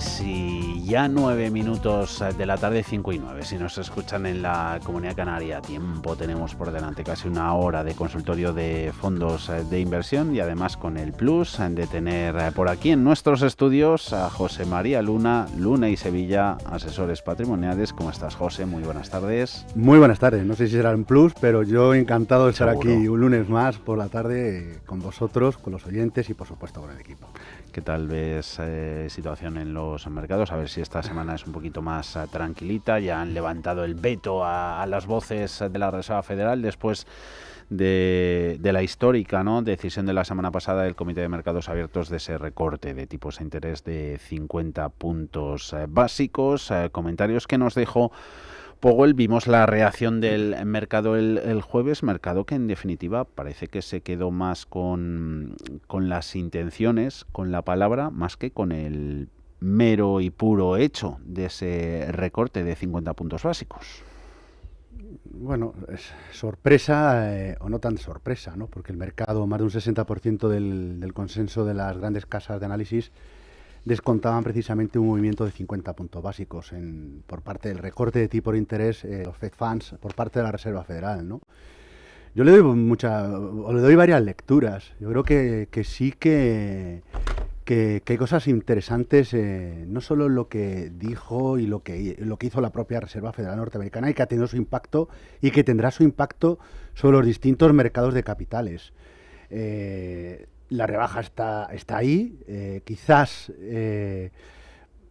6 y ya 9 minutos de la tarde, 5 y 9. Si nos escuchan en la Comunidad Canaria, tiempo tenemos por delante, casi una hora de consultorio de fondos de inversión y además con el plus de tener por aquí en nuestros estudios a José María Luna y Sevilla, asesores patrimoniales. ¿Cómo estás, José? Muy buenas tardes. Muy buenas tardes. No sé si será un plus, pero yo encantado de estar Seguro. aquí un lunes más por la tarde con vosotros, con los oyentes y por supuesto con el equipo. ¿Qué tal ves situación en los mercados? A ver si esta semana es un poquito más tranquilita. Ya han levantado el veto a las voces de la Reserva Federal después de la histórica, ¿no?, decisión de la semana pasada del Comité de Mercados Abiertos de ese recorte de tipos de interés de 50 puntos básicos. Comentarios que nos dejó Powell. Vimos la reacción del mercado el jueves, mercado que en definitiva parece que se quedó más con las intenciones, con la palabra, más que con el mero y puro hecho de ese recorte de 50 puntos básicos. Bueno, es sorpresa o no tan sorpresa, ¿no? Porque el mercado, más de un 60% del consenso de las grandes casas de análisis descontaban precisamente un movimiento de 50 puntos básicos por parte del recorte de tipo de interés, los Fed Funds, por parte de la Reserva Federal, ¿no? Yo le doy varias lecturas. Yo creo que sí que hay cosas interesantes, no solo en lo que dijo y lo que hizo la propia Reserva Federal norteamericana, y que ha tenido su impacto y que tendrá su impacto sobre los distintos mercados de capitales. La rebaja está ahí, quizás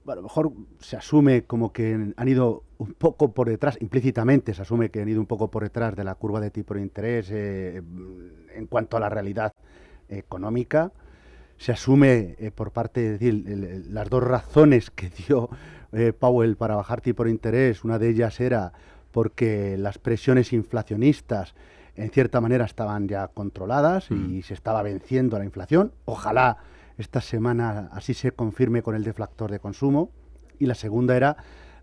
a lo mejor se asume como que han ido un poco por detrás, implícitamente se asume que han ido un poco por detrás de la curva de tipo de interés en cuanto a la realidad económica. Se asume por parte, es decir, las dos razones que dio Powell para bajar tipo de interés, una de ellas era porque las presiones inflacionistas en cierta manera estaban ya controladas y se estaba venciendo la inflación. Ojalá esta semana así se confirme con el deflactor de consumo. Y la segunda era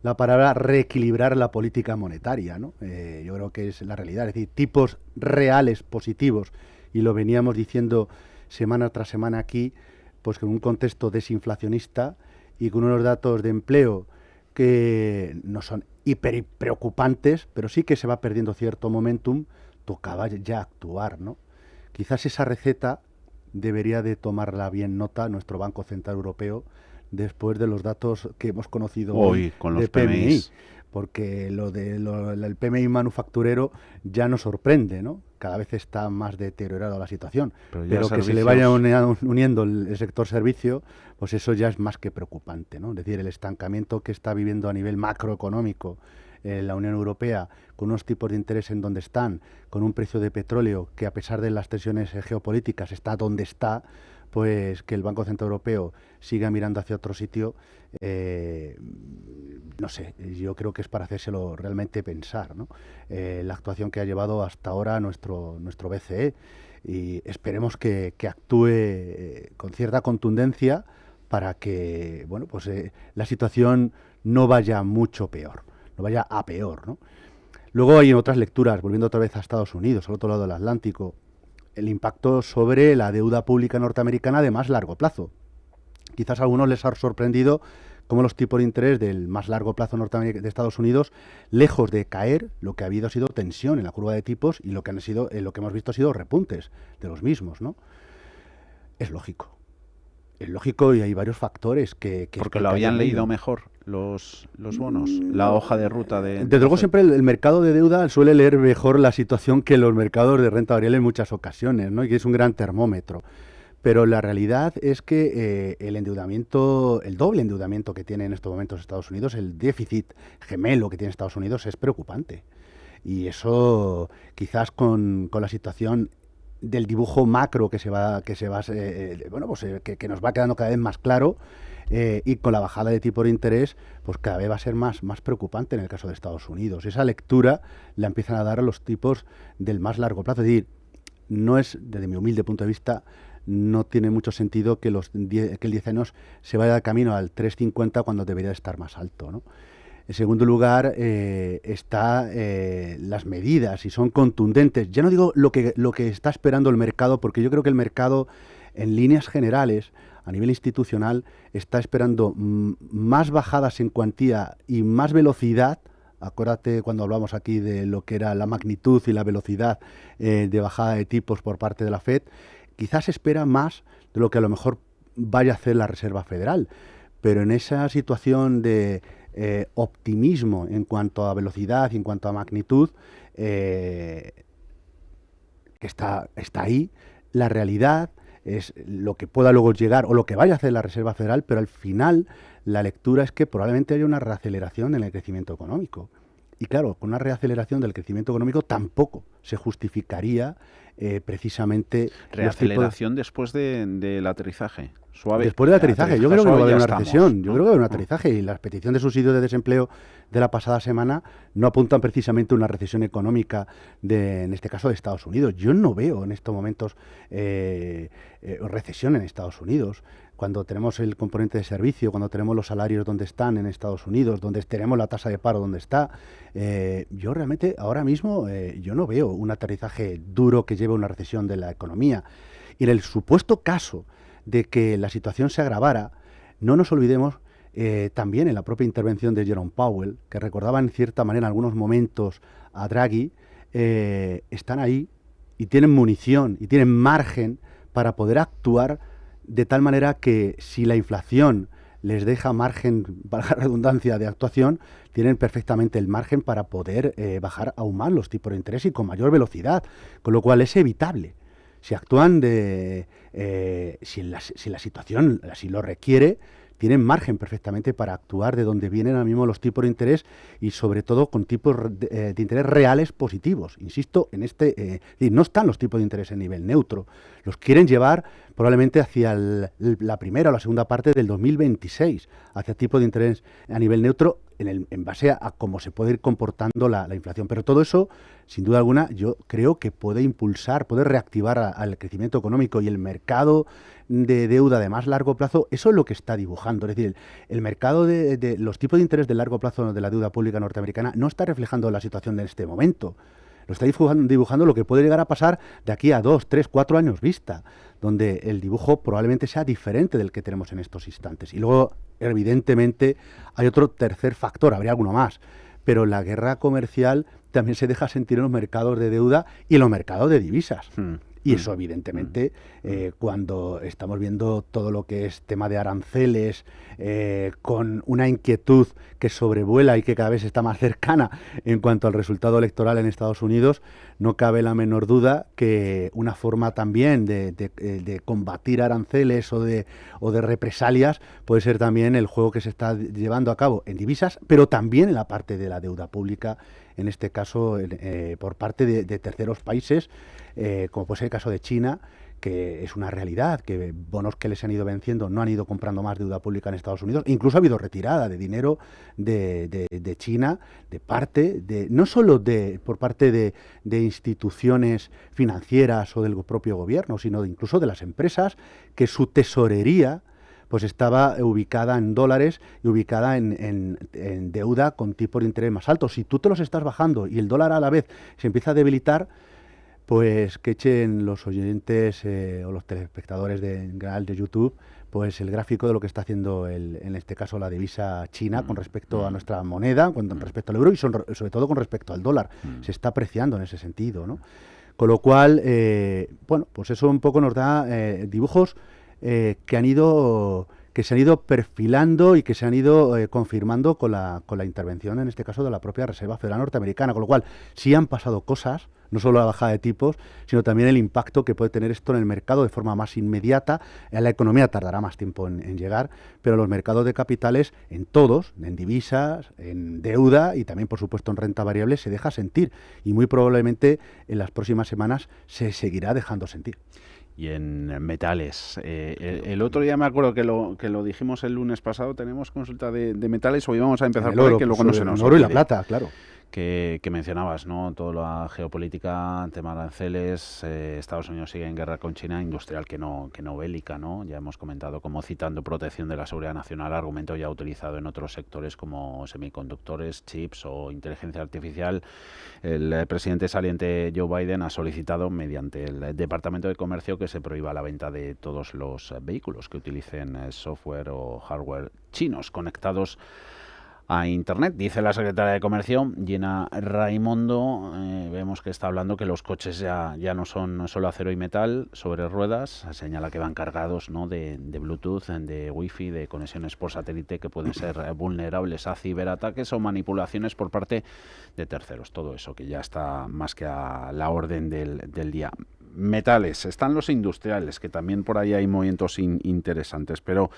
la palabra reequilibrar la política monetaria, ¿no? Yo creo que es la realidad, es decir, tipos reales positivos, y lo veníamos diciendo semana tras semana aquí, pues con un contexto desinflacionista y con unos datos de empleo que no son hiper preocupantes, pero sí que se va perdiendo cierto momentum. Tocaba ya actuar, ¿no? Quizás esa receta debería de tomarla bien nota nuestro Banco Central Europeo después de los datos que hemos conocido hoy con de los PMI, porque el PMI manufacturero ya nos sorprende, ¿no? Cada vez está más deteriorada la situación, pero que se le vaya uniendo el sector servicio, pues eso ya es más que preocupante, ¿no? Es decir, el estancamiento que está viviendo a nivel macroeconómico la Unión Europea, con unos tipos de interés en donde están, con un precio de petróleo que, a pesar de las tensiones geopolíticas, está donde está, pues que el Banco Central Europeo siga mirando hacia otro sitio, no sé, yo creo que es para hacérselo realmente pensar, ¿no? La actuación que ha llevado hasta ahora nuestro BCE, y esperemos que actúe con cierta contundencia para que, bueno, pues la situación no vaya mucho peor, no vaya a peor, ¿no? Luego hay otras lecturas, volviendo otra vez a Estados Unidos, al otro lado del Atlántico, el impacto sobre la deuda pública norteamericana de más largo plazo. Quizás a algunos les ha sorprendido cómo los tipos de interés del más largo plazo de Estados Unidos, lejos de caer, lo que ha habido ha sido tensión en la curva de tipos, y lo que hemos visto ha sido repuntes de los mismos, ¿no? Es lógico. Es lógico, y hay varios factores que porque lo habían leído mejor los bonos, la hoja de ruta de... Desde luego siempre el mercado de deuda suele leer mejor la situación que los mercados de renta variable en muchas ocasiones, ¿no? Y que es un gran termómetro. Pero la realidad es que el endeudamiento, el doble endeudamiento que tiene en estos momentos Estados Unidos, el déficit gemelo que tiene Estados Unidos, es preocupante. Y eso quizás con la situación del dibujo macro que nos va quedando cada vez más claro, y con la bajada de tipo de interés, pues cada vez va a ser más preocupante en el caso de Estados Unidos. Esa lectura la empiezan a dar a los tipos del más largo plazo. Es decir, no es, desde mi humilde punto de vista, no tiene mucho sentido que el 10 años se vaya de camino al 3,50 cuando debería estar más alto, ¿no? En segundo lugar, está las medidas, y son contundentes. Ya no digo lo que está esperando el mercado, porque yo creo que el mercado, en líneas generales, a nivel institucional, está esperando más bajadas en cuantía y más velocidad. Acuérdate cuando hablamos aquí de lo que era la magnitud y la velocidad de bajada de tipos por parte de la Fed, quizás espera más de lo que a lo mejor vaya a hacer la Reserva Federal. Pero en esa situación de optimismo en cuanto a velocidad y en cuanto a magnitud, que está ahí, la realidad es lo que pueda luego llegar o lo que vaya a hacer la Reserva Federal, pero al final la lectura es que probablemente haya una reaceleración en el crecimiento económico. Y claro, con una reaceleración del crecimiento económico tampoco se justificaría precisamente... Reaceleración después del aterrizaje. Suave. Después del aterrizaje, yo creo que no va a haber una recesión, yo creo que va a haber un ¿no? aterrizaje y las peticiones de subsidio de desempleo de la pasada semana no apuntan precisamente a una recesión económica en este caso de Estados Unidos. Yo no veo en estos momentos recesión en Estados Unidos. Cuando tenemos el componente de servicio, cuando tenemos los salarios donde están en Estados Unidos, donde tenemos la tasa de paro donde está, yo realmente ahora mismo yo no veo un aterrizaje duro que lleve a una recesión de la economía. Y en el supuesto caso de que la situación se agravara, no nos olvidemos también en la propia intervención de Jerome Powell, que recordaba en cierta manera en algunos momentos a Draghi, están ahí y tienen munición y tienen margen para poder actuar de tal manera que si la inflación les deja margen, para la redundancia, de actuación, tienen perfectamente el margen para poder bajar aún más los tipos de interés y con mayor velocidad, con lo cual es evitable. Si actúan si la situación así lo requiere, tienen margen perfectamente para actuar de donde vienen ahora mismo los tipos de interés y sobre todo con tipos de interés reales positivos. Insisto, no están los tipos de interés en nivel neutro. Los quieren llevar probablemente hacia la primera o la segunda parte del 2026, hacia tipos de interés a nivel neutro en base a cómo se puede ir comportando la inflación. Pero todo eso, sin duda alguna, yo creo que puede impulsar, puede reactivar al crecimiento económico y el mercado de deuda de más largo plazo. Eso es lo que está dibujando. Es decir, el mercado de los tipos de interés de largo plazo de la deuda pública norteamericana no está reflejando la situación de este momento. Lo está dibujando lo que puede llegar a pasar de aquí a 2, 3, 4 años vista, donde el dibujo probablemente sea diferente del que tenemos en estos instantes. Y luego, evidentemente, hay otro tercer factor, habría alguno más, pero la guerra comercial también se deja sentir en los mercados de deuda y en los mercados de divisas. Y eso, evidentemente, cuando estamos viendo todo lo que es tema de aranceles, con una inquietud que sobrevuela y que cada vez está más cercana en cuanto al resultado electoral en Estados Unidos, no cabe la menor duda que una forma también de combatir aranceles o de represalias puede ser también el juego que se está llevando a cabo en divisas, pero también en la parte de la deuda pública, en este caso por parte de terceros países, como puede ser el caso de China, que es una realidad, que bonos que les han ido venciendo no han ido comprando más deuda pública en Estados Unidos. Incluso ha habido retirada de dinero de China, no solo por parte de instituciones financieras o del propio gobierno, sino incluso de las empresas, que su tesorería pues estaba ubicada en dólares y ubicada en deuda con tipos de interés más altos. Si tú te los estás bajando y el dólar a la vez se empieza a debilitar, pues que echen los oyentes o los telespectadores del canal de YouTube pues el gráfico de lo que está haciendo en este caso la divisa china con respecto a nuestra moneda, con respecto al euro y sobre todo con respecto al dólar. Se está apreciando en ese sentido, ¿no? Con lo cual, pues eso un poco nos da dibujos que se han ido perfilando y que se han ido confirmando con la intervención, en este caso, de la propia Reserva Federal norteamericana. Con lo cual, sí han pasado cosas, no solo la bajada de tipos, sino también el impacto que puede tener esto en el mercado de forma más inmediata. En la economía tardará más tiempo en llegar, pero los mercados de capitales, en todos, en divisas, en deuda y también, por supuesto, en renta variable, se deja sentir. Y muy probablemente en las próximas semanas se seguirá dejando sentir. Y en metales. El otro día me acuerdo que lo dijimos el lunes pasado, tenemos consulta de metales, hoy vamos a empezar por ahí, que luego no se nos olvide. El oro y la olvide. plata, claro. que mencionabas, ¿no? Toda la geopolítica, tema de aranceles, Estados Unidos sigue en guerra con China, industrial que no bélica, ¿no? Ya hemos comentado cómo, citando protección de la seguridad nacional, argumento ya utilizado en otros sectores como semiconductores, chips o inteligencia artificial. El presidente saliente Joe Biden ha solicitado mediante el Departamento de Comercio que se prohíba la venta de todos los vehículos que utilicen software o hardware chinos conectados a Internet. Dice la secretaria de Comercio, Gina Raimondo, vemos que está hablando que los coches ya no son solo acero y metal sobre ruedas, señala que van cargados, ¿no?, de Bluetooth, de Wi-Fi, de conexiones por satélite que pueden ser vulnerables a ciberataques o manipulaciones por parte de terceros. Todo eso que ya está más que a la orden del día. Metales, están los industriales, que también por ahí hay movimientos interesantes, pero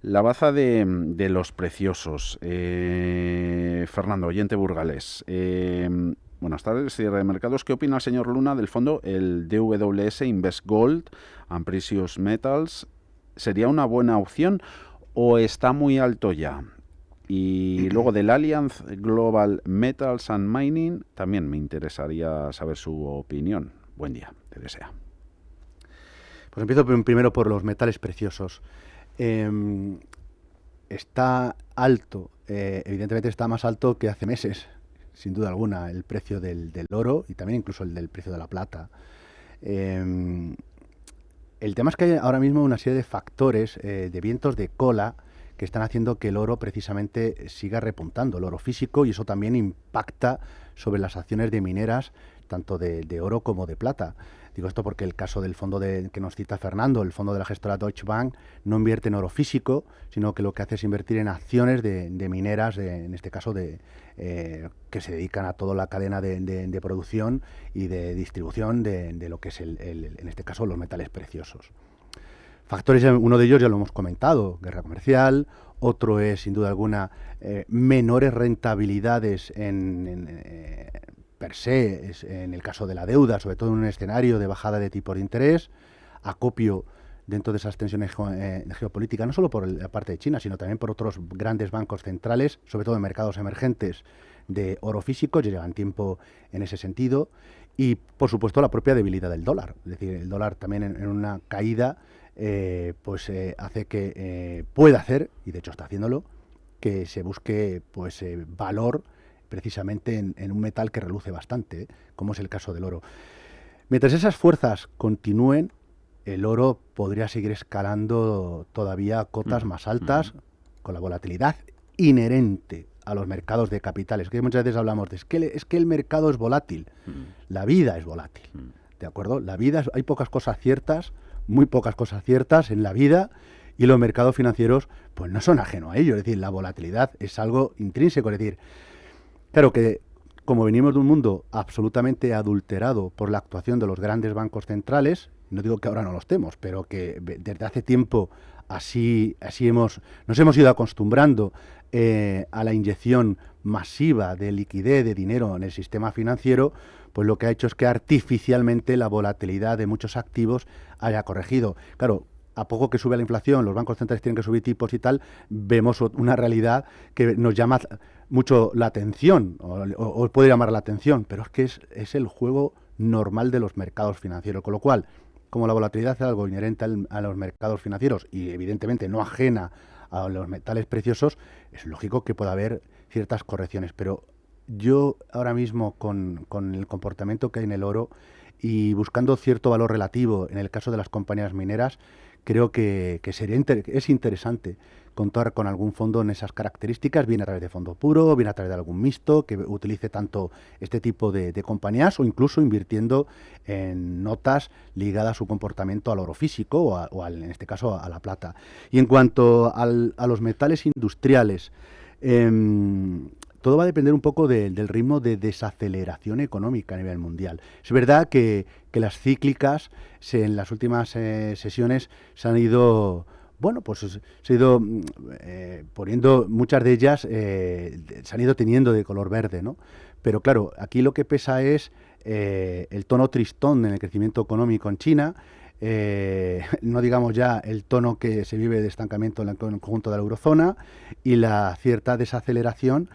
la baza de los preciosos. Fernando, oyente burgalés. Buenas tardes, cierre de mercados. ¿Qué opina el señor Luna del fondo, el DWS Invest Gold and Precious Metals? ¿Sería una buena opción o está muy alto ya? Y luego del Allianz Global Metals and Mining, también me interesaría saber su opinión. Buen día, te desea. Pues empiezo primero por los metales preciosos. Está alto, evidentemente está más alto que hace meses, sin duda alguna, el precio del oro y también incluso el del precio de la plata. El tema es que hay ahora mismo una serie de factores, de vientos de cola, que están haciendo que el oro precisamente siga repuntando, el oro físico, y eso también impacta sobre las acciones de mineras, tanto de oro como de plata. Digo esto porque el caso del fondo que nos cita Fernando, el fondo de la gestora Deutsche Bank, no invierte en oro físico, sino que lo que hace es invertir en acciones de mineras, en este caso que se dedican a toda la cadena de producción y de distribución de lo que es, en este caso, los metales preciosos. Factores, uno de ellos ya lo hemos comentado, guerra comercial. Otro es, sin duda alguna, menores rentabilidades per se, en el caso de la deuda, sobre todo en un escenario de bajada de tipo de interés, acopio dentro de esas tensiones geopolíticas, no solo por la parte de China, sino también por otros grandes bancos centrales, sobre todo en mercados emergentes de oro físico, ya llevan tiempo en ese sentido, y por supuesto la propia debilidad del dólar. Es decir, el dólar también en una caída hace que pueda hacer, y de hecho está haciéndolo, que se busque valor precisamente en un metal que reluce bastante, como es el caso del oro. Mientras esas fuerzas continúen, el oro podría seguir escalando todavía a cotas más altas, con la volatilidad inherente a los mercados de capitales. Que muchas veces hablamos de es que el mercado es volátil. La vida es volátil, ¿de acuerdo? La vida hay pocas cosas ciertas, muy pocas cosas ciertas en la vida, y los mercados financieros pues no son ajenos a ello. Es decir, la volatilidad es algo intrínseco. Es decir, claro que como venimos de un mundo absolutamente adulterado por la actuación de los grandes bancos centrales, no digo que ahora no lo estemos, pero que desde hace tiempo así nos hemos ido acostumbrando a la inyección masiva de liquidez, de dinero en el sistema financiero, pues lo que ha hecho es que artificialmente la volatilidad de muchos activos haya corregido. Claro, a poco que sube la inflación, los bancos centrales tienen que subir tipos y tal, vemos una realidad que nos llama mucho la atención, o puede llamar la atención, pero es que es el juego normal de los mercados financieros, con lo cual, como la volatilidad es algo inherente a los mercados financieros y evidentemente no ajena a los metales preciosos, es lógico que pueda haber ciertas correcciones, pero yo ahora mismo con el comportamiento que hay en el oro y buscando cierto valor relativo en el caso de las compañías mineras, creo que es interesante contar con algún fondo en esas características, bien a través de fondo puro, bien a través de algún mixto que utilice tanto este tipo de compañías, o incluso invirtiendo en notas ligadas a su comportamiento al oro físico o en este caso a la plata. Y en cuanto a los metales industriales, todo va a depender un poco del ritmo de desaceleración económica a nivel mundial. Es verdad que las cíclicas en las últimas sesiones se han ido, poniendo, muchas de ellas se han ido teniendo de color verde, ¿no? Pero claro, aquí lo que pesa es el tono tristón en el crecimiento económico en China, no digamos ya el tono que se vive de estancamiento en el conjunto de la eurozona y la cierta desaceleración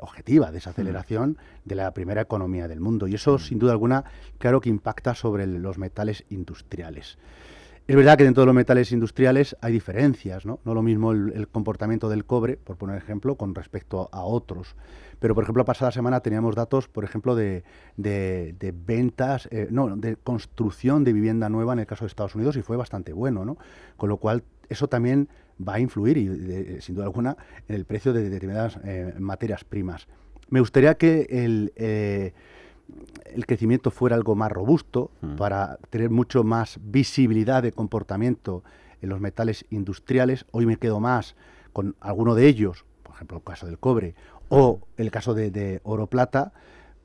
objetiva, desaceleración de la primera economía del mundo. Y eso, sin duda alguna, claro que impacta sobre los metales industriales. Es verdad que dentro de los metales industriales hay diferencias, ¿no? No lo mismo el comportamiento del cobre, por poner ejemplo, con respecto a otros. Pero, por ejemplo, la pasada semana teníamos datos, por ejemplo, de ventas, de construcción de vivienda nueva en el caso de Estados Unidos, y fue bastante bueno, ¿no? Con lo cual, eso también va a influir, y sin duda alguna, en el precio de determinadas materias primas. Me gustaría que el crecimiento fuera algo más robusto para tener mucho más visibilidad de comportamiento en los metales industriales. Hoy me quedo más con alguno de ellos, por ejemplo el caso del cobre o el caso de oro-plata,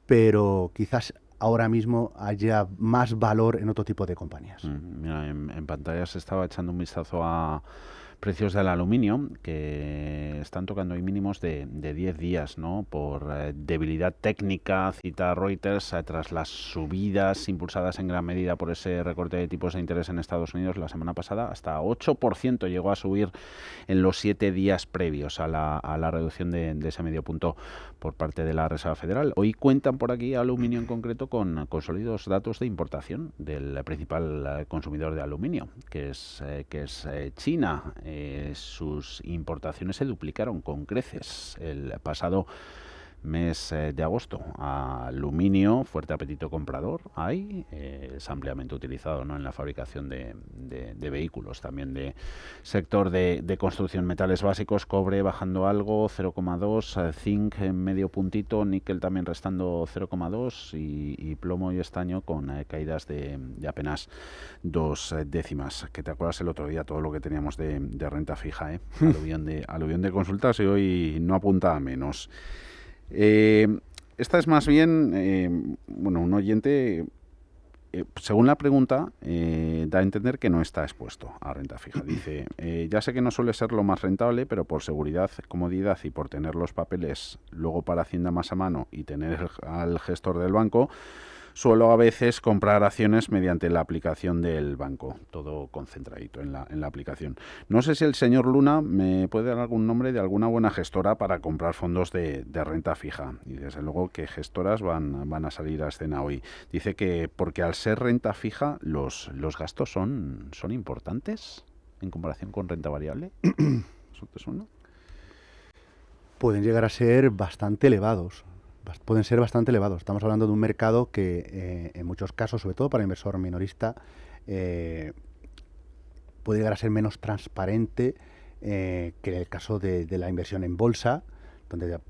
pero quizás ahora mismo haya más valor en otro tipo de compañías. Mira, en pantalla se estaba echando un vistazo a precios del aluminio, que están tocando hoy mínimos de 10 días, ¿no? Por debilidad técnica, cita Reuters, tras las subidas impulsadas en gran medida por ese recorte de tipos de interés en Estados Unidos la semana pasada. Hasta 8% llegó a subir en los 7 días previos a la reducción de ese medio punto por parte de la Reserva Federal. Hoy cuentan por aquí, aluminio en concreto, con sólidos datos de importación del principal consumidor de aluminio, que es China. Sus importaciones se duplicaron con creces el pasado mes de agosto. Aluminio, fuerte apetito comprador hay, es ampliamente utilizado, ¿no?, en la fabricación de vehículos, también de sector de construcción. Metales básicos, cobre bajando algo, 0,2, zinc en medio puntito, níquel también restando 0,2 y plomo y estaño con caídas de apenas 2 décimas. Que te acuerdas el otro día todo lo que teníamos de renta fija, aluvión de consultas, y hoy no apunta a menos. Esta es más bien, un oyente, según la pregunta, da a entender que no está expuesto a renta fija. Dice, ya sé que no suele ser lo más rentable, pero por seguridad, comodidad y por tener los papeles luego para Hacienda más a mano y tener al gestor del banco, suelo a veces comprar acciones mediante la aplicación del banco, todo concentradito en la aplicación. No sé si el señor Luna me puede dar algún nombre de alguna buena gestora para comprar fondos de renta fija. Y desde luego que gestoras van a salir a escena hoy. Dice que porque al ser renta fija los gastos son importantes en comparación con renta variable. ¿Eso te suena? Pueden llegar a ser bastante elevados. Pueden ser bastante elevados. Estamos hablando de un mercado que en muchos casos, sobre todo para el inversor minorista, puede llegar a ser menos transparente que en el caso de la inversión en bolsa, donde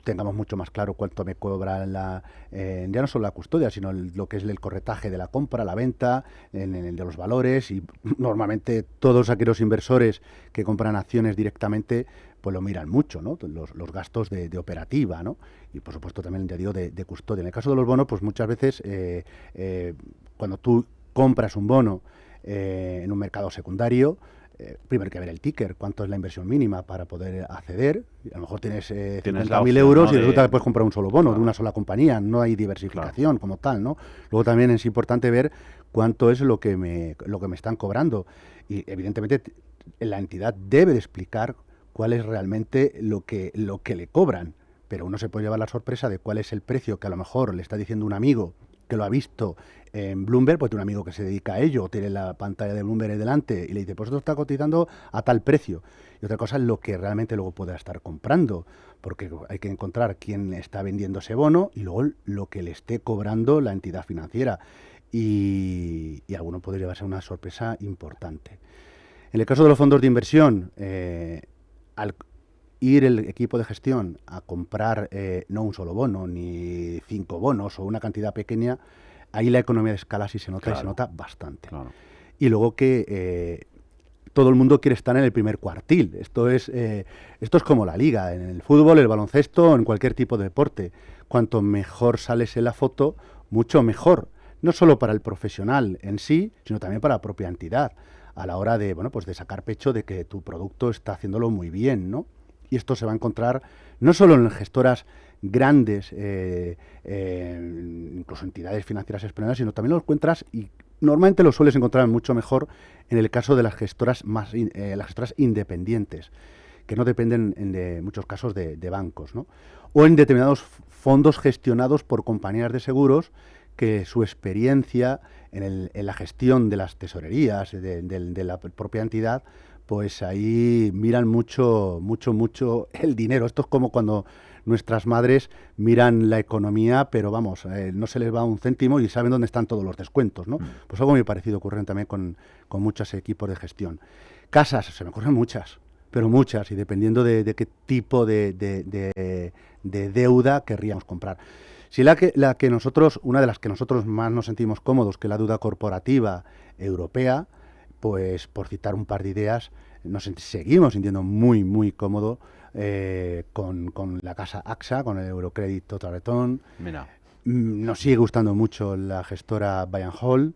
tengamos mucho más claro cuánto me cobra ya no solo la custodia, sino lo que es el corretaje de la compra, la venta, de los valores, y normalmente todos aquellos inversores que compran acciones directamente pues lo miran mucho, ¿no? Los gastos de operativa, ¿no? Y por supuesto también, ya digo, de custodia. En el caso de los bonos, pues muchas veces cuando tú compras un bono en un mercado secundario, primero hay que ver el ticker, cuánto es la inversión mínima para poder acceder. A lo mejor tienes 50.000 euros, ¿no? Y resulta que puedes comprar un solo bono de una sola compañía, no hay diversificación como tal, ¿no? Luego también es importante ver cuánto es lo que me están cobrando, y evidentemente la entidad debe de explicar cuál es realmente lo que le cobran, pero uno se puede llevar la sorpresa de cuál es el precio que a lo mejor le está diciendo un amigo que lo ha visto en Bloomberg, pues tiene un amigo que se dedica a ello, o tiene la pantalla de Bloomberg delante y le dice, pues esto está cotizando a tal precio. Y otra cosa es lo que realmente luego pueda estar comprando, porque hay que encontrar quién está vendiendo ese bono y luego lo que le esté cobrando la entidad financiera. Y alguno puede llevarse una sorpresa importante. En el caso de los fondos de inversión, al ir el equipo de gestión a comprar no un solo bono, ni 5 bonos o una cantidad pequeña, ahí la economía de escala sí se nota, claro, y se nota bastante. Claro. Y luego que todo el mundo quiere estar en el primer cuartil. Esto es como la liga, en el fútbol, el baloncesto, en cualquier tipo de deporte. Cuanto mejor sales en la foto, mucho mejor. No solo para el profesional en sí, sino también para la propia entidad, a la hora de, pues de sacar pecho de que tu producto está haciéndolo muy bien, ¿no? Y esto se va a encontrar no solo en gestoras grandes, incluso entidades financieras españolas, sino también lo encuentras, y normalmente lo sueles encontrar mucho mejor en el caso de las gestoras las gestoras independientes, que no dependen en muchos casos de bancos, ¿no? O en determinados fondos gestionados por compañías de seguros que su experiencia en la gestión de las tesorerías de la propia entidad, pues ahí miran mucho el dinero. Esto es como cuando nuestras madres miran la economía, pero vamos, no se les va un céntimo y saben dónde están todos los descuentos, ¿no? Pues algo muy parecido ocurre también con muchos equipos de gestión. Casas, se me ocurren muchas, pero muchas, y dependiendo de qué tipo de deuda querríamos comprar. Si una de las que nosotros más nos sentimos cómodos, que es la deuda corporativa europea, pues por citar un par de ideas, nos seguimos sintiendo muy cómodo con la casa AXA, con el Eurocredit Total Return. Mira. Nos sigue gustando mucho la gestora Buy and Hold.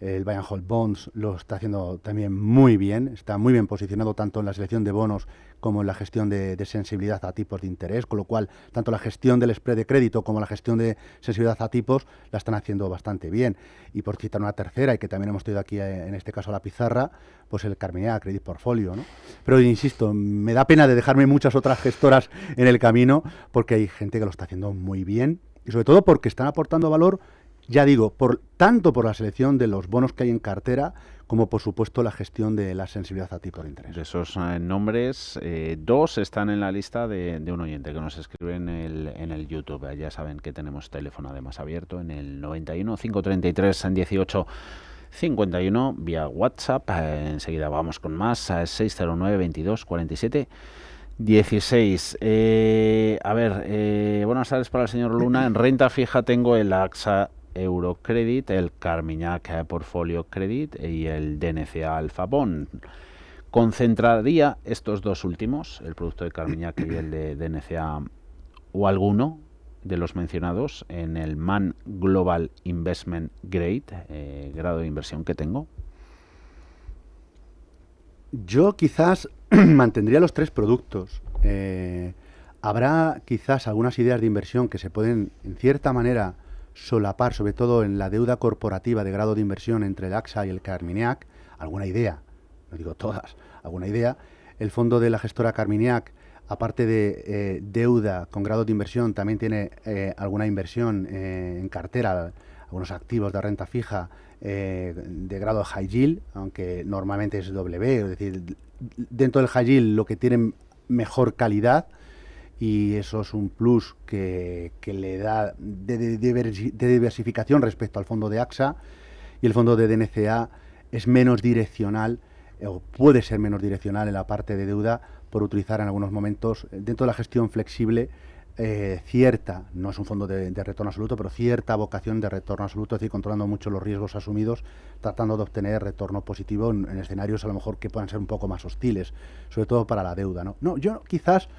El Buy and Hold Bonds lo está haciendo también muy bien, está muy bien posicionado tanto en la selección de bonos como en la gestión de sensibilidad a tipos de interés, con lo cual tanto la gestión del spread de crédito como la gestión de sensibilidad a tipos la están haciendo bastante bien. Y por citar una tercera, y que también hemos tenido aquí en este caso a la pizarra, pues el Carmignac Credit Portfolio, ¿no? Pero insisto, me da pena de dejarme muchas otras gestoras en el camino, porque hay gente que lo está haciendo muy bien, y sobre todo porque están aportando valor, ya digo, tanto por la selección de los bonos que hay en cartera, como por supuesto la gestión de la sensibilidad a tipo de interés. De esos nombres, dos están en la lista de un oyente que nos escribe en el YouTube. Ya saben que tenemos teléfono además abierto en el 91 533 18 51 vía WhatsApp. Enseguida vamos con más, 609 22 47 16. Buenas tardes para el señor Luna. En renta fija tengo el AXA Eurocredit, el Carmignac Portfolio Credit y el DNCA Alpha Bond. Concentraría estos dos últimos, el producto de Carmignac y el de DNCA, o alguno de los mencionados, en el Man Global Investment Grade, grado de inversión que tengo. Yo quizás mantendría los tres productos. Habrá quizás algunas ideas de inversión que se pueden, en cierta manera, solapar, sobre todo en la deuda corporativa de grado de inversión entre el AXA y el Carmignac. Alguna idea, no digo todas, alguna idea. El fondo de la gestora Carmignac, aparte de deuda con grado de inversión, también tiene alguna inversión en cartera, algunos activos de renta fija de grado high yield, aunque normalmente es W, es decir, dentro del high yield lo que tienen mejor calidad, y eso es un plus que le da de diversificación respecto al fondo de AXA, y el fondo de DNCA es menos direccional, o puede ser menos direccional en la parte de deuda, por utilizar en algunos momentos, dentro de la gestión flexible, cierta, no es un fondo de retorno absoluto, pero cierta vocación de retorno absoluto, es decir, controlando mucho los riesgos asumidos, tratando de obtener retorno positivo en escenarios a lo mejor que puedan ser un poco más hostiles, sobre todo para la deuda, ¿no? No, yo quizás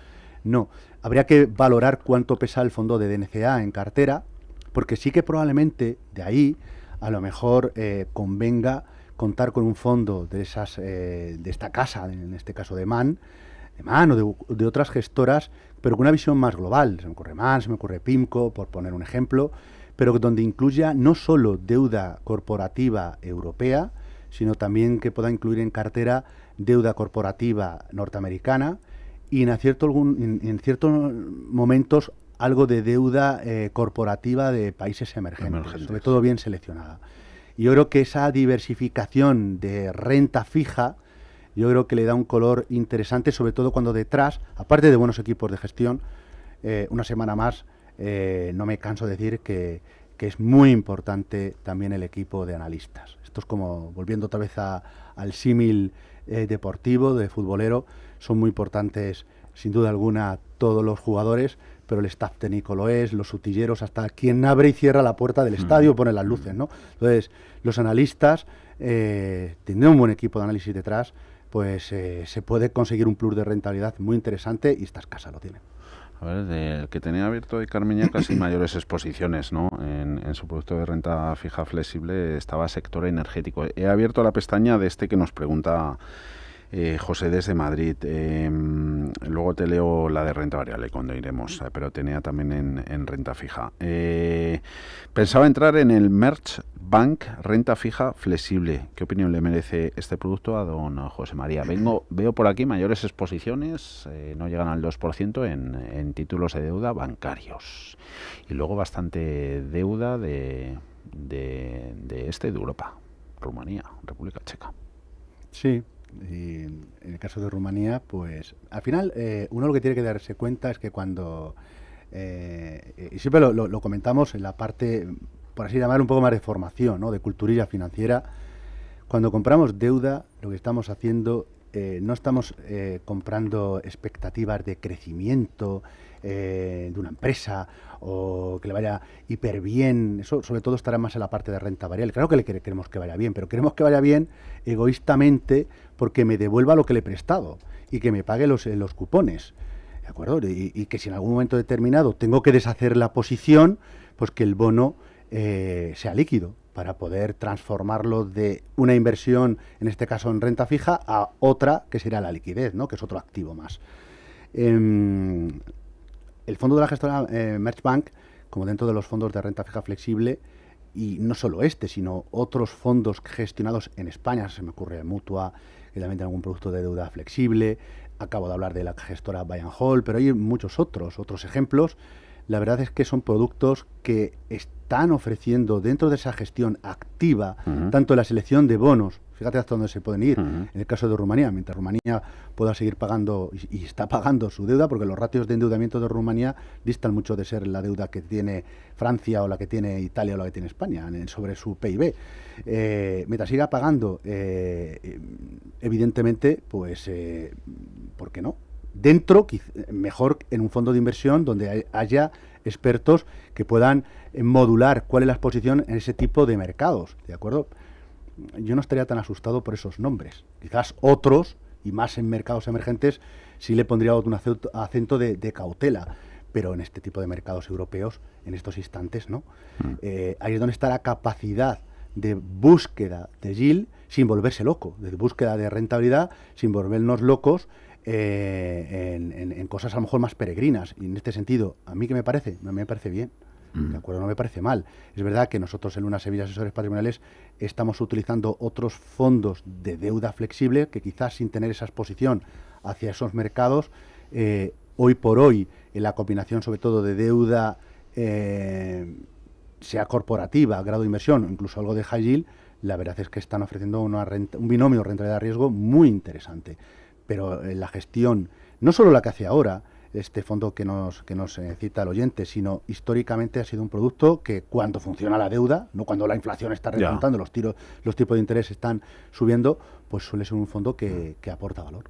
no. Habría que valorar cuánto pesa el fondo de DNCA en cartera, porque sí que probablemente de ahí a lo mejor convenga contar con un fondo de esas de esta casa, en este caso de Man o de otras gestoras, pero con una visión más global. Se me ocurre Man, se me ocurre PIMCO, por poner un ejemplo, pero donde incluya no solo deuda corporativa europea, sino también que pueda incluir en cartera deuda corporativa norteamericana y en ciertos momentos algo de deuda corporativa de países emergentes, sobre todo bien seleccionada. Y yo creo que esa diversificación de renta fija, yo creo que le da un color interesante, sobre todo cuando detrás, aparte de buenos equipos de gestión, una semana más, no me canso de decir que es muy importante también el equipo de analistas. Esto es como, volviendo otra vez al símil deportivo, de futbolero, son muy importantes, sin duda alguna, todos los jugadores, pero el staff técnico lo es, los utilleros, hasta quien abre y cierra la puerta del estadio, pone las luces, ¿no? Entonces, los analistas, teniendo un buen equipo de análisis detrás, pues se puede conseguir un plus de rentabilidad muy interesante, y estas casas lo tienen. A ver, el que tenía abierto de Carmignac casi mayores exposiciones, ¿no? En su producto de renta fija flexible estaba sector energético. He abierto la pestaña de este que nos pregunta José desde Madrid. Luego te leo la de renta variable cuando iremos, pero tenía también en renta fija. Pensaba entrar en el Merch Bank, renta fija flexible. ¿Qué opinión le merece este producto a don José María? Veo por aquí mayores exposiciones, no llegan al 2% en títulos de deuda bancarios. Y luego bastante deuda de Europa, Rumanía, República Checa. Sí, y en el caso de Rumanía, pues al final uno lo que tiene que darse cuenta es que cuando, y siempre lo comentamos en la parte, por así llamar, un poco más de formación, ¿no? De culturilla financiera, cuando compramos deuda, lo que estamos haciendo, no estamos comprando expectativas de crecimiento de una empresa o que le vaya hiper bien. Eso sobre todo estará más en la parte de renta variable. Claro que queremos que vaya bien, pero queremos que vaya bien egoístamente porque me devuelva lo que le he prestado y que me pague los cupones. ¿De acuerdo? Y que si en algún momento determinado tengo que deshacer la posición, pues que el bono sea líquido para poder transformarlo de una inversión, en este caso en renta fija, a otra que será la liquidez, ¿no? Que es otro activo más. El fondo de la gestora Merchbank, como dentro de los fondos de renta fija flexible, y no solo este, sino otros fondos gestionados en España, se me ocurre Mutua, que también tiene algún producto de deuda flexible, acabo de hablar de la gestora Buy and Hold, pero hay muchos otros ejemplos. La verdad es que son productos que están ofreciendo dentro de esa gestión activa, tanto la selección de bonos, fíjate hasta dónde se pueden ir, en el caso de Rumanía, mientras Rumanía pueda seguir pagando y está pagando su deuda, porque los ratios de endeudamiento de Rumanía distan mucho de ser la deuda que tiene Francia o la que tiene Italia o la que tiene España sobre su PIB. Mientras siga pagando, evidentemente, pues, ¿por qué no? Dentro, mejor en un fondo de inversión donde haya expertos que puedan modular cuál es la exposición en ese tipo de mercados, ¿de acuerdo? Yo no estaría tan asustado por esos nombres. Quizás otros, y más en mercados emergentes, sí le pondría un acento de cautela, pero en este tipo de mercados europeos, en estos instantes, ¿no? Ahí es donde está la capacidad de búsqueda de yield sin volverse loco, de búsqueda de rentabilidad sin volvernos locos en cosas a lo mejor más peregrinas. Y en este sentido, ¿a mí qué me parece? Me parece bien, ¿de acuerdo? No me parece mal. Es verdad que nosotros en Luna Sevilla Asesores Patrimoniales estamos utilizando otros fondos de deuda flexible que quizás sin tener esa exposición hacia esos mercados, hoy por hoy, en la combinación sobre todo de deuda, sea corporativa, grado de inversión, incluso algo de high yield, la verdad es que están ofreciendo un binomio rentabilidad-riesgo muy interesante. Pero la gestión, no solo la que hace ahora este fondo que nos cita el oyente, sino históricamente ha sido un producto que cuando funciona la deuda, no cuando la inflación está remontando, los tipos de interés están subiendo, pues suele ser un fondo que aporta valor.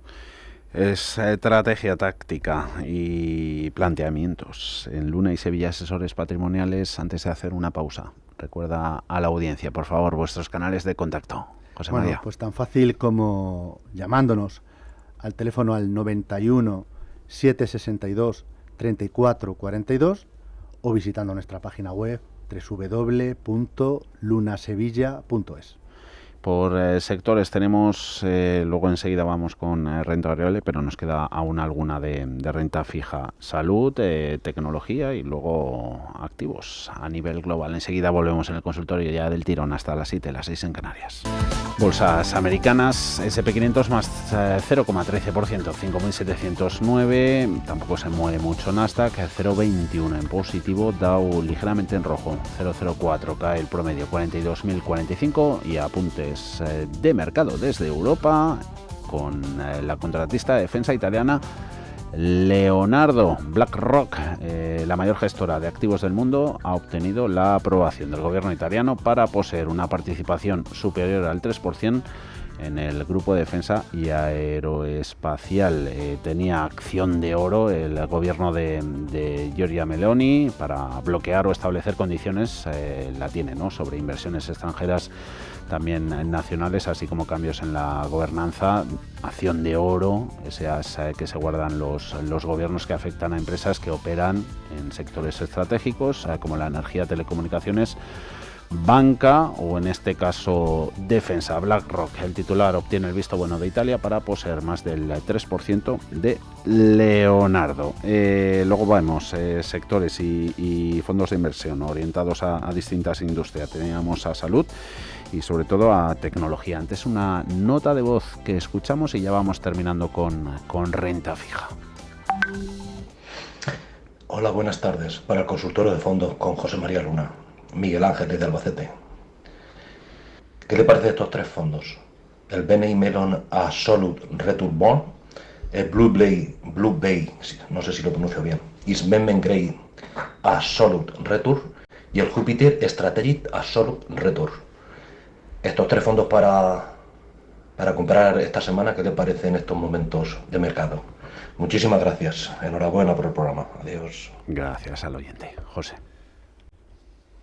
Es estrategia táctica y planteamientos. En Luna y Sevilla Asesores Patrimoniales, antes de hacer una pausa, recuerda a la audiencia, por favor, vuestros canales de contacto. José María. Pues tan fácil como llamándonos al teléfono al 91 762 34 42 o visitando nuestra página web www.lunasevilla.es. Por sectores tenemos, luego enseguida vamos con renta variable, pero nos queda aún alguna de renta fija, salud, tecnología y luego activos a nivel global. Enseguida volvemos en el consultorio ya del tirón hasta las 7, las 6 en Canarias. Bolsas americanas, S&P 500 más 0,13%, 5.709, tampoco se mueve mucho Nasdaq, 0,21 en positivo, Dow ligeramente en rojo, 0,04 cae el promedio, 42.045 y apuntes de mercado desde Europa con la contratista de defensa italiana Leonardo. BlackRock, la mayor gestora de activos del mundo, ha obtenido la aprobación del gobierno italiano para poseer una participación superior al 3% en el grupo de defensa y aeroespacial. Tenía acción de oro el gobierno de Giorgia Meloni para bloquear o establecer condiciones, la tiene, ¿no?, sobre inversiones extranjeras también nacionales, así como cambios en la gobernanza. Acción de oro, esas que se guardan los gobiernos que afectan a empresas que operan en sectores estratégicos como la energía, telecomunicaciones banca o en este caso defensa. BlackRock, el titular, obtiene el visto bueno de Italia para poseer más del 3% de Leonardo. Luego vemos sectores y fondos de inversión orientados a distintas industrias. Teníamos a salud y sobre todo a tecnología. Antes una nota de voz que escuchamos y ya vamos terminando con renta fija. Hola, buenas tardes. Para el consultorio de fondos con José María Luna. Miguel Ángel desde Albacete. ¿Qué le parece de estos tres fondos? El BNI Mellon Absolute Return Bond, el Blue Bay, no sé si lo pronuncio bien, Investment Grade Absolute Return y el Jupiter Strategic Absolute Return. Estos tres fondos para comprar esta semana, ¿qué le parece en estos momentos de mercado? Muchísimas gracias. Enhorabuena por el programa. Adiós. Gracias al oyente. José.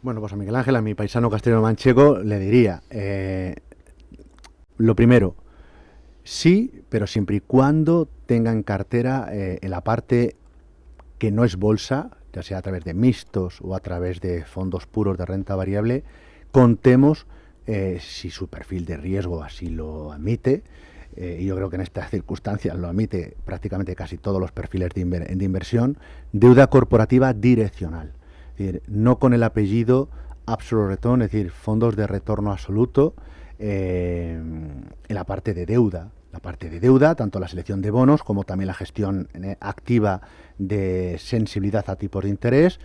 Bueno, pues a Miguel Ángel, a mi paisano castellano manchego, le diría, lo primero, sí, pero siempre y cuando tenga en cartera en la parte que no es bolsa, ya sea a través de mixtos o a través de fondos puros de renta variable, contemos si su perfil de riesgo así lo admite, y yo creo que en estas circunstancias lo admite prácticamente casi todos los perfiles de inversión, deuda corporativa direccional. Es decir, no con el apellido Absolute Return, es decir, fondos de retorno absoluto en la parte de deuda. La parte de deuda, tanto la selección de bonos como también la gestión activa de sensibilidad a tipos de interés.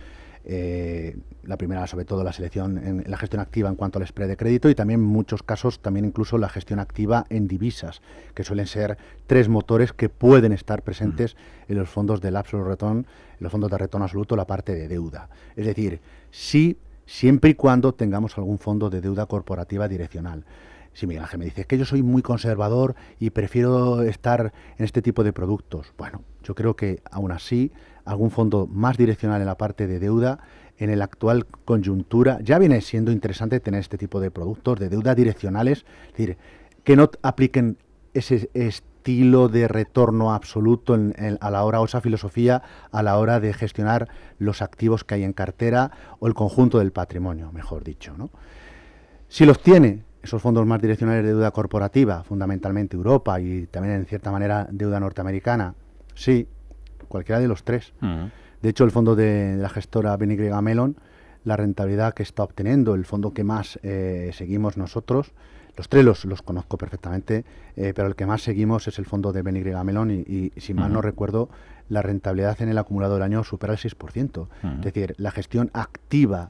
La primera, sobre todo, la selección en la gestión activa en cuanto al spread de crédito y también en muchos casos también incluso la gestión activa en divisas, que suelen ser tres motores que pueden estar presentes en los fondos del Absolute Return, en los fondos de retorno absoluto, la parte de deuda. Es decir, sí, siempre y cuando tengamos algún fondo de deuda corporativa direccional. Si Miguel Ángel me dice que yo soy muy conservador y prefiero estar en este tipo de productos, bueno, yo creo que aún así algún fondo más direccional en la parte de deuda, en la actual coyuntura, ya viene siendo interesante tener este tipo de productos de deuda direccionales, es decir, que no apliquen ese estilo de retorno absoluto a la hora, o esa filosofía a la hora de gestionar los activos que hay en cartera o el conjunto del patrimonio, mejor dicho, ¿no? Si los tiene esos fondos más direccionales de deuda corporativa, fundamentalmente Europa y también en cierta manera deuda norteamericana, sí, cualquiera de los tres. De hecho, el fondo de la gestora BNY Mellon, la rentabilidad que está obteniendo, el fondo que más seguimos nosotros, los tres los conozco perfectamente, pero el que más seguimos es el fondo de BNY Mellon y si mal no recuerdo, la rentabilidad en el acumulado del año supera el 6%. Es decir, la gestión activa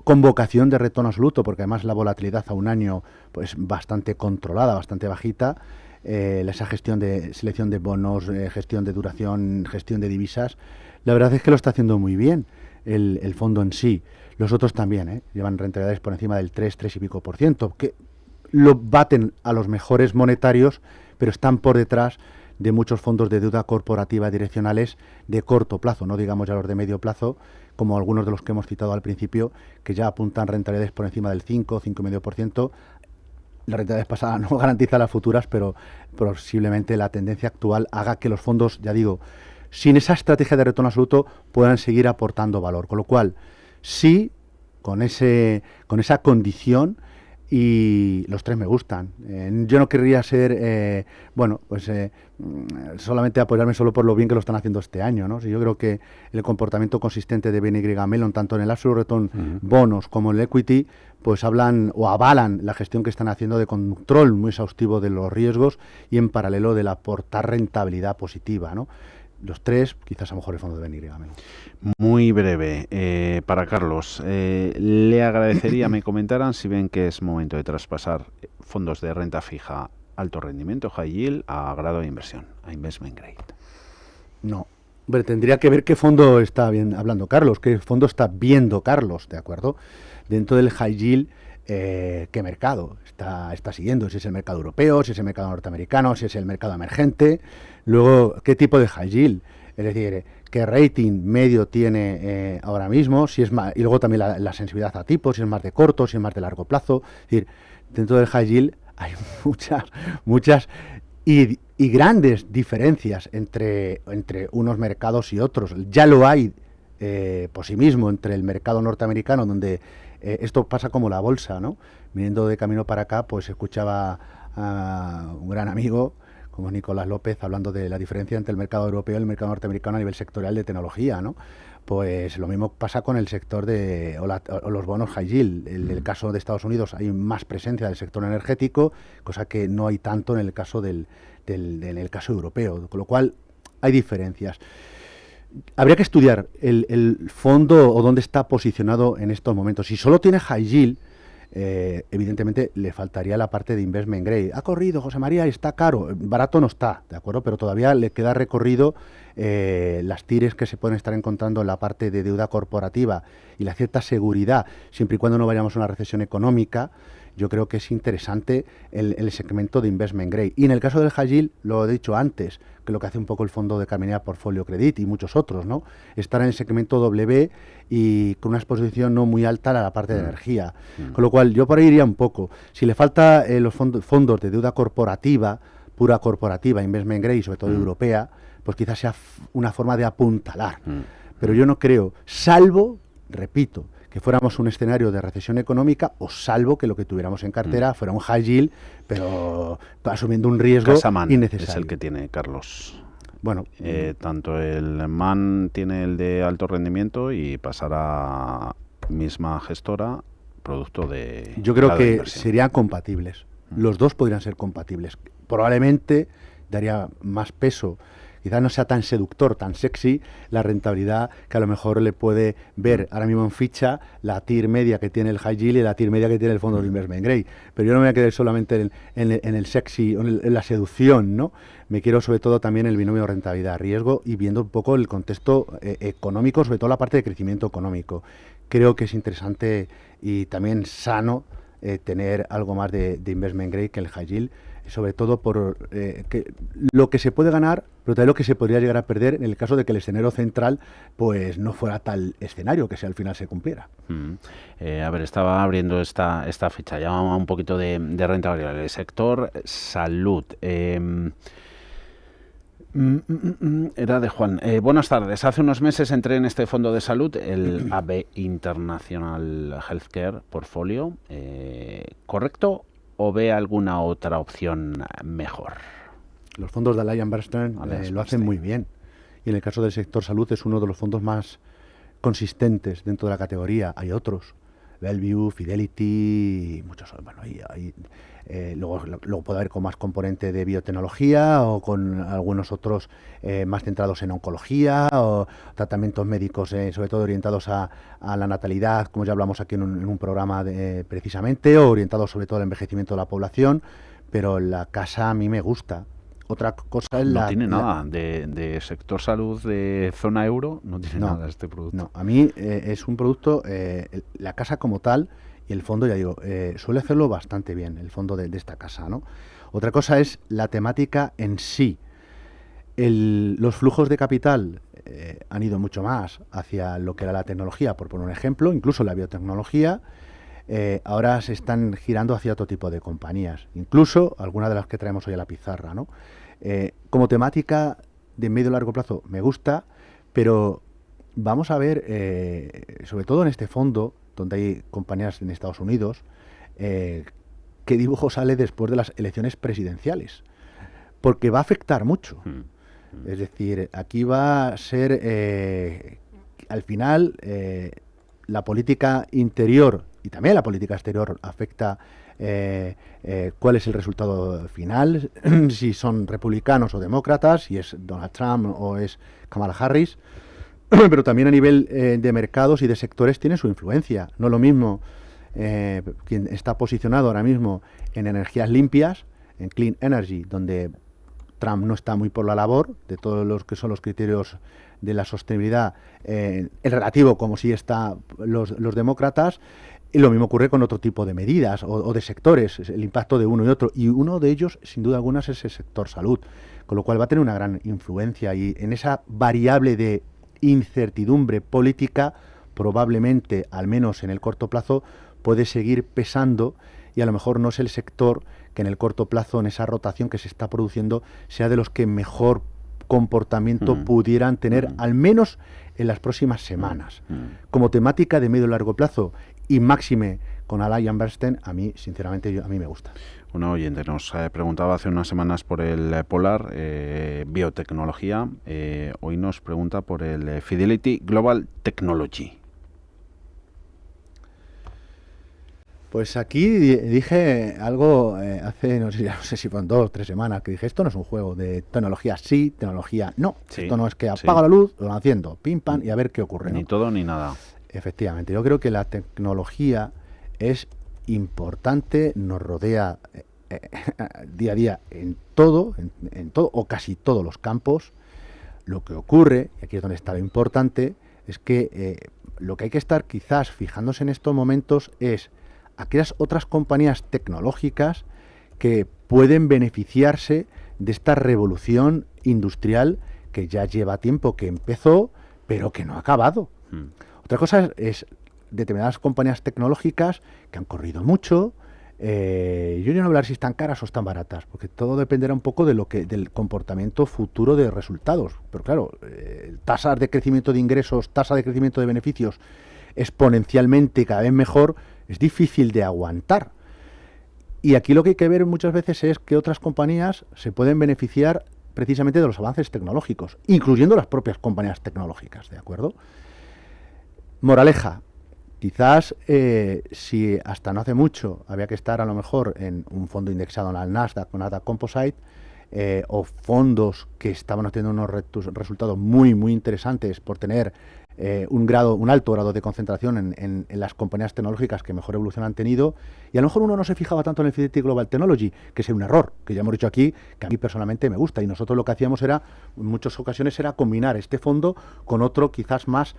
con vocación de retorno absoluto, porque además la volatilidad a un año pues bastante controlada, bastante bajita, esa gestión de selección de bonos, gestión de duración, gestión de divisas, la verdad es que lo está haciendo muy bien el fondo en sí. Los otros también, llevan rentabilidades por encima del 3 y pico por ciento, que lo baten a los mejores monetarios, pero están por detrás de muchos fondos de deuda corporativa direccionales de corto plazo, no digamos ya los de medio plazo, como algunos de los que hemos citado al principio, que ya apuntan rentabilidades por encima del 5,5%. La rentabilidad pasada no garantiza las futuras, pero posiblemente la tendencia actual haga que los fondos, ya digo, sin esa estrategia de retorno absoluto, puedan seguir aportando valor. Con lo cual, sí, con esa condición, y los tres me gustan. Yo no querría ser, solamente apoyarme solo por lo bien que lo están haciendo este año, ¿no? Si yo creo que el comportamiento consistente de BNY Mellon, tanto en el Absolute Return bonos como en el equity, pues hablan o avalan la gestión que están haciendo de control muy exhaustivo de los riesgos y en paralelo del aportar rentabilidad positiva, ¿no? Los tres, quizás a lo mejor el fondo de BNY Mellon. Muy breve, para Carlos, le agradecería me comentaran si ven que es momento de traspasar fondos de renta fija alto rendimiento, high yield, a grado de inversión, a investment grade. No, hombre, tendría que ver qué fondo está hablando Carlos, qué fondo está viendo Carlos, ¿de acuerdo? Dentro del high yield, ¿qué mercado está siguiendo? Si es el mercado europeo, si es el mercado norteamericano, si es el mercado emergente. Luego, ¿qué tipo de high yield? Es decir, ¿qué rating medio tiene ahora mismo? Si es más, y luego también la sensibilidad a tipos, si es más de corto, si es más de largo plazo. Es decir, dentro del high yield hay muchas y grandes diferencias entre unos mercados y otros. Ya lo hay por sí mismo entre el mercado norteamericano, donde Esto pasa como la bolsa, ¿no? Viniendo de camino para acá, pues escuchaba a un gran amigo como Nicolás López hablando de la diferencia entre el mercado europeo y el mercado norteamericano a nivel sectorial de tecnología, ¿no? Pues lo mismo pasa con el sector o los bonos high yield. En el caso de Estados Unidos hay más presencia del sector energético, cosa que no hay tanto en el caso en el caso europeo, con lo cual hay diferencias. Habría que estudiar el fondo o dónde está posicionado en estos momentos. Si solo tiene high yield, evidentemente le faltaría la parte de investment grade. Ha corrido, José María, y está caro. Barato no está, ¿de acuerdo? Pero todavía le queda recorrido las tires que se pueden estar encontrando en la parte de deuda corporativa y la cierta seguridad, siempre y cuando no vayamos a una recesión económica. Yo creo que es interesante el segmento de investment grade. Y en el caso del high yield, lo he dicho antes, que lo que hace un poco el fondo de Carmenia Portfolio Credit y muchos otros, ¿no? Estar en el segmento W y con una exposición no muy alta a la parte de energía. Con lo cual, yo por ahí iría un poco. Si le falta los fondos de deuda corporativa, pura corporativa, investment grade, sobre todo europea, pues quizás sea una forma de apuntalar. Pero yo no creo, salvo, repito, que fuéramos un escenario de recesión económica, o salvo que lo que tuviéramos en cartera fuera un high yield, pero asumiendo un riesgo CaixaMann innecesario. es el que tiene, Carlos. Bueno, tanto el MAN tiene el de alto rendimiento y pasará misma gestora, producto de... yo creo grado de que inversión. serían compatibles. Los dos podrían ser compatibles. Probablemente daría más peso, quizás no sea tan seductor, tan sexy, la rentabilidad que a lo mejor le puede ver ahora mismo en ficha la TIR media que tiene el high yield y la TIR media que tiene el fondo de investment grade. Pero yo no me voy a quedar solamente en el sexy, en la seducción, ¿no? Me quiero sobre todo también el binomio rentabilidad-riesgo y viendo un poco el contexto económico, sobre todo la parte de crecimiento económico. Creo que es interesante y también sano tener algo más de investment grade que el high yield, sobre todo por que lo que se puede ganar, pero también lo que se podría llegar a perder en el caso de que el escenario central pues no fuera tal escenario que si al final se cumpliera. A ver, estaba abriendo esta ficha, ya un poquito de renta variable. El sector salud. Era de Juan. Buenas tardes. Hace unos meses entré en este fondo de salud, el AB International Healthcare Portfolio. ¿Correcto o ve alguna otra opción mejor? Los fondos de AllianceBernstein lo hacen muy bien. Y en el caso del sector salud es uno de los fondos más consistentes dentro de la categoría. Hay otros, Bellevue, Fidelity, muchos. Bueno, luego puede haber con más componente de biotecnología o con algunos otros más centrados en oncología o tratamientos médicos, sobre todo orientados a la natalidad, como ya hablamos aquí en un programa precisamente, o orientados sobre todo al envejecimiento de la población. Pero la casa a mí me gusta. Otra cosa es no tiene nada de sector salud de zona euro, no tiene nada este producto. No, a mí es un producto, la casa como tal y el fondo, ya digo, suele hacerlo bastante bien, el fondo de esta casa, ¿no? Otra cosa es la temática en sí. Los flujos de capital han ido mucho más hacia lo que era la tecnología, por poner un ejemplo, incluso la biotecnología. Ahora se están girando hacia otro tipo de compañías, incluso algunas de las que traemos hoy a la pizarra, ¿no? Como temática de medio y largo plazo me gusta, pero vamos a ver, sobre todo en este fondo, donde hay compañías en Estados Unidos, qué dibujo sale después de las elecciones presidenciales, porque va a afectar mucho. Es decir, aquí va a ser, al final, la política interior y también la política exterior afecta cuál es el resultado final, si son republicanos o demócratas, si es Donald Trump o es Kamala Harris, pero también a nivel de mercados y de sectores tiene su influencia. No lo mismo quien está posicionado ahora mismo en energías limpias, en clean energy, donde Trump no está muy por la labor de todos los que son los criterios de la sostenibilidad, el relativo como si está los demócratas. Y lo mismo ocurre con otro tipo de medidas o de sectores, el impacto de uno y otro. Y uno de ellos, sin duda alguna, es el sector salud, con lo cual va a tener una gran influencia. Y en esa variable de incertidumbre política, probablemente, al menos en el corto plazo, puede seguir pesando y a lo mejor no es el sector que en el corto plazo, en esa rotación que se está produciendo, sea de los que mejor comportamiento pudieran tener, al menos en las próximas semanas. Como temática de medio y largo plazo, y máxime con Alain Bernstein, a mí, sinceramente, a mí me gusta. Una oyente nos preguntaba hace unas semanas por el Polar, biotecnología. Hoy nos pregunta por el Fidelity Global Technology. Pues aquí dije algo hace, no sé si fueron 2 o 3 semanas, que dije, esto no es un juego de tecnología sí, tecnología no. Sí, esto no es que apago la luz, lo van haciendo, pim, pam, y a ver qué ocurre. Ni todo ni nada. Efectivamente, yo creo que la tecnología es importante, nos rodea día a día en todo o casi todos los campos. Lo que ocurre, y aquí es donde está lo importante, es que lo que hay que estar quizás fijándose en estos momentos es aquellas otras compañías tecnológicas que pueden beneficiarse de esta revolución industrial que ya lleva tiempo que empezó, pero que no ha acabado. Otra cosa es determinadas compañías tecnológicas que han corrido mucho. Yo no voy a hablar si están caras o están baratas, porque todo dependerá un poco del comportamiento futuro de resultados. Pero claro, tasas de crecimiento de ingresos, tasa de crecimiento de beneficios exponencialmente cada vez mejor, es difícil de aguantar. Y aquí lo que hay que ver muchas veces es que otras compañías se pueden beneficiar precisamente de los avances tecnológicos, incluyendo las propias compañías tecnológicas, ¿de acuerdo? Moraleja, quizás si hasta no hace mucho había que estar a lo mejor en un fondo indexado en la Nasdaq con Nasdaq Composite, o fondos que estaban obteniendo unos resultados muy, muy interesantes por tener un alto grado de concentración en las compañías tecnológicas que mejor evolución han tenido, y a lo mejor uno no se fijaba tanto en el Fidelity Global Technology, que es un error, que ya hemos dicho aquí, que a mí personalmente me gusta, y nosotros lo que hacíamos en muchas ocasiones era combinar este fondo con otro quizás más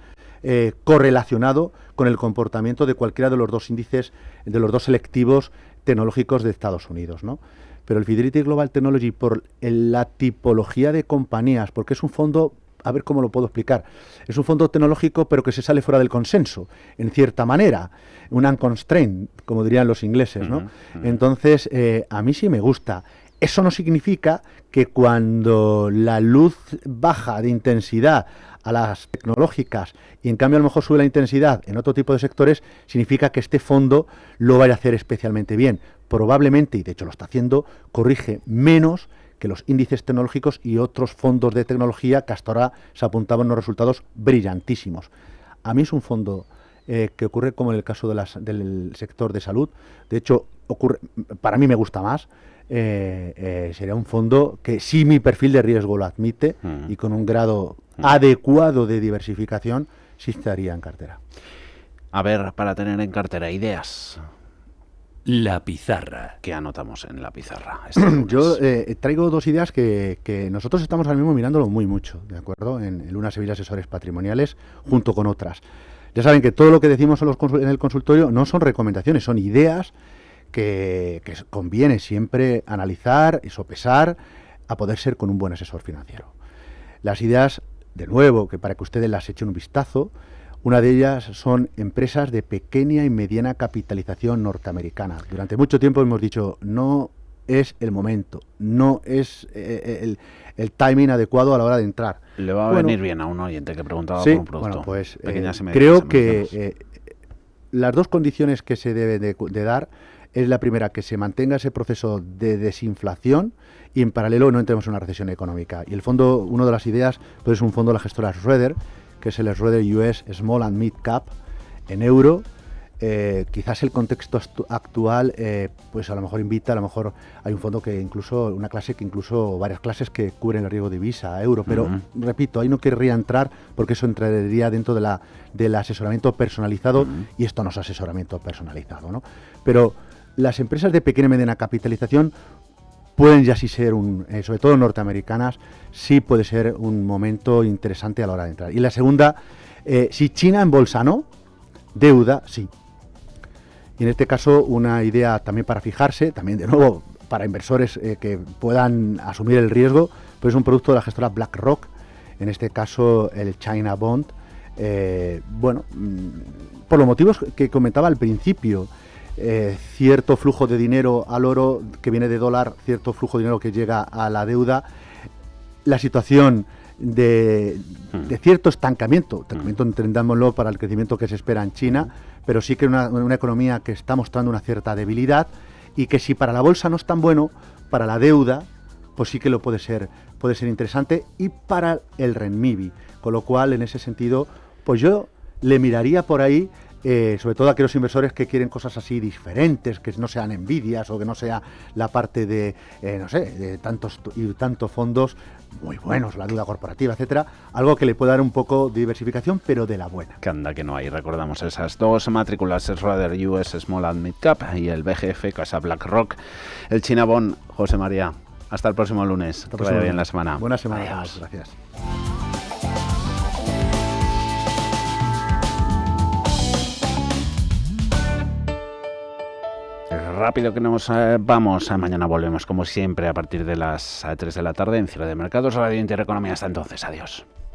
correlacionado con el comportamiento de cualquiera de los dos índices, de los dos selectivos tecnológicos de Estados Unidos, ¿no? Pero el Fidelity Global Technology, por la tipología de compañías, porque es un fondo, a ver cómo lo puedo explicar, es un fondo tecnológico pero que se sale fuera del consenso, en cierta manera, un unconstrained, como dirían los ingleses, ¿no? Entonces, a mí sí me gusta. Eso no significa que cuando la luz baja de intensidad a las tecnológicas y en cambio a lo mejor sube la intensidad en otro tipo de sectores, significa que este fondo lo vaya a hacer especialmente bien. Probablemente, y de hecho lo está haciendo, corrige menos que los índices tecnológicos y otros fondos de tecnología que hasta ahora se apuntaban unos resultados brillantísimos. A mí es un fondo que ocurre como en el caso del sector de salud. De hecho, para mí me gusta más. Sería un fondo que, si mi perfil de riesgo lo admite y con un grado adecuado de diversificación, sí estaría en cartera. A ver, para tener en cartera ideas. La pizarra. ¿Qué anotamos en la pizarra? Yo traigo 2 ideas que nosotros estamos ahora mismo mirándolo muy mucho, ¿de acuerdo? En Luna Sevilla Asesores Patrimoniales, junto con otras. Ya saben que todo lo que decimos en el consultorio no son recomendaciones, son ideas que conviene siempre analizar y sopesar a poder ser con un buen asesor financiero. Las ideas, de nuevo, que para que ustedes las echen un vistazo, una de ellas son empresas de pequeña y mediana capitalización norteamericana. Durante mucho tiempo hemos dicho, no es el momento, no es el timing adecuado a la hora de entrar. Le va a venir bien a un oyente que preguntaba por un producto. Bueno, pues creo que las 2 condiciones que se deben de dar es la primera, que se mantenga ese proceso de desinflación y en paralelo no entremos en una recesión económica. Y el fondo, una de las ideas, pues es un fondo de la gestora Schroeder, que es el Schroeder US Small and Mid Cap en euro. Quizás el contexto actual pues a lo mejor invita, a lo mejor hay un fondo que incluso, varias clases que cubren el riesgo de divisa a euro, pero repito, ahí no querría entrar porque eso entraría dentro del asesoramiento personalizado y esto no es asesoramiento personalizado, ¿no? Pero las empresas de pequeña y mediana capitalización pueden ya sí ser, sobre todo norteamericanas, sí puede ser un momento interesante a la hora de entrar. Y la segunda, si China en bolsa no, deuda sí. Y en este caso una idea también para fijarse, también de nuevo para inversores que puedan asumir el riesgo, pues es un producto de la gestora BlackRock, en este caso el China Bond. Por los motivos que comentaba al principio, cierto flujo de dinero al oro que viene de dólar, cierto flujo de dinero que llega a la deuda, la situación de cierto estancamiento entendámoslo para el crecimiento que se espera en China, pero sí que una economía que está mostrando una cierta debilidad, y que si para la bolsa no es tan bueno, para la deuda pues sí que lo puede ser interesante, y para el renminbi, con lo cual en ese sentido pues yo le miraría por ahí, sobre todo a aquellos inversores que quieren cosas así diferentes, que no sean Nvidias o que no sea la parte de de tantos fondos muy buenos, la deuda corporativa, etcétera, algo que le pueda dar un poco de diversificación, pero de la buena. Que anda que no hay. Recordamos esas dos matrículas, el Schroeder US Small and Mid Cap y el BGF Casa BlackRock. El China Bond. José María, hasta el próximo lunes. Que vaya bien la semana. Buena semana. Adiós. Gracias. Rápido que nos vamos. Mañana volvemos como siempre a partir de las 3 de la tarde en Cierre de Mercados, Radio Intereconomía. Hasta entonces, adiós.